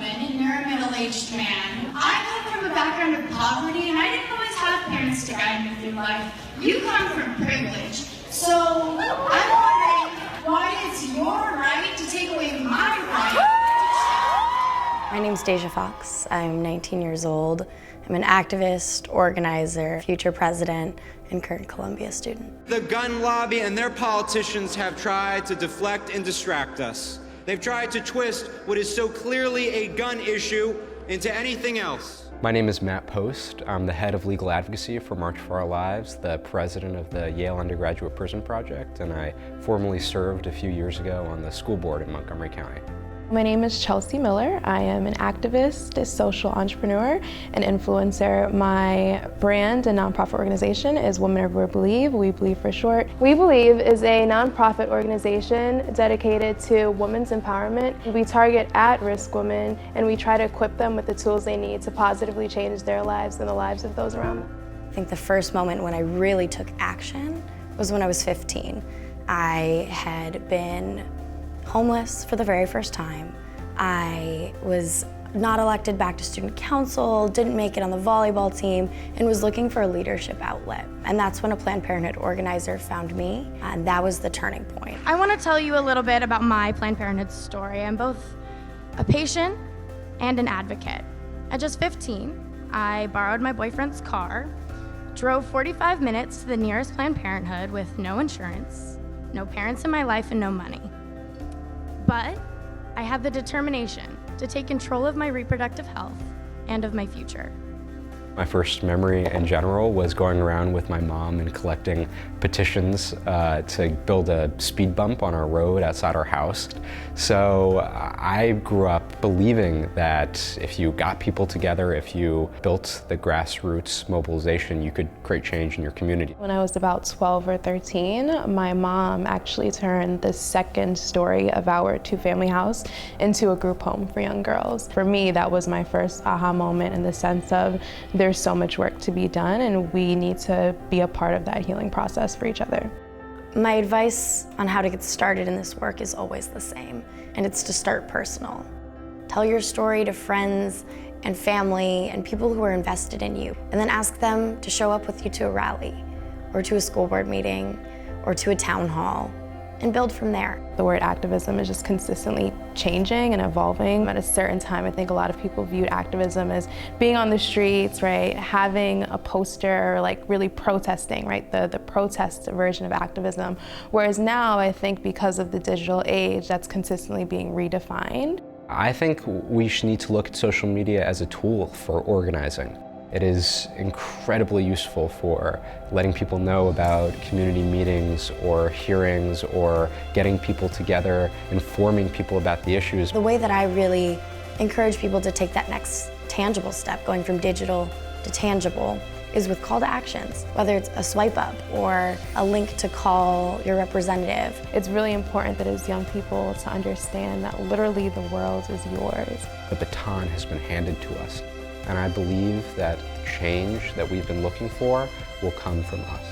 woman and you're a middle-aged man. I come from a background of poverty and I didn't always have parents to guide me through life. You come from privilege. So I'm wondering why it's your right to take away my right. My name's Deja Foxx. I'm 19 years old. I'm an activist, organizer, future president, and current Columbia student. The gun lobby and their politicians have tried to deflect and distract us. They've tried to twist what is so clearly a gun issue into anything else. My name is Matt Post. I'm the head of legal advocacy for March for Our Lives, the president of the Yale Undergraduate Prison Project, and I formerly served a few years ago on the school board in Montgomery County. My name is Chelsea Miller. I am an activist, a social entrepreneur, and influencer. My brand and nonprofit organization is Women Everywhere Believe, We Believe for short. We Believe is a nonprofit organization dedicated to women's empowerment. We target at-risk women and we try to equip them with the tools they need to positively change their lives and the lives of those around them. I think the first moment when I really took action was when I was 15. I had been homeless for the very first time. I was not elected back to student council, didn't make it on the volleyball team, and was looking for a leadership outlet. And that's when a Planned Parenthood organizer found me, and that was the turning point. I want to tell you a little bit about my Planned Parenthood story. I'm both a patient and an advocate. At just 15, I borrowed my boyfriend's car, drove 45 minutes to the nearest Planned Parenthood with no insurance, no parents in my life, and no money. But I had the determination to take control of my reproductive health and of my future. My first memory in general was going around with my mom and collecting petitions to build a speed bump on our road outside our house. So I grew up believing that if you got people together, if you built the grassroots mobilization, you could create change in your community. When I was about 12 or 13, my mom actually turned the second story of our two-family house into a group home for young girls. For me, that was my first aha moment in the sense of there's so much work to be done and we need to be a part of that healing process for each other. My advice on how to get started in this work is always the same, and it's to start personal. Tell your story to friends and family and people who are invested in you, and then ask them to show up with you to a rally, or to a school board meeting, or to a town hall, and build from there. The word activism is just consistently changing and evolving. At a certain time, I think a lot of people viewed activism as being on the streets, right? Having a poster, like really protesting, right? The protest version of activism. Whereas now, I think because of the digital age, that's consistently being redefined. I think we need to look at social media as a tool for organizing. It is incredibly useful for letting people know about community meetings or hearings or getting people together, informing people about the issues. The way that I really encourage people to take that next tangible step, going from digital to tangible, is with call to actions, whether it's a swipe up or a link to call your representative. It's really important that as young people to understand that literally the world is yours. The baton has been handed to us. And I believe that the change that we've been looking for will come from us.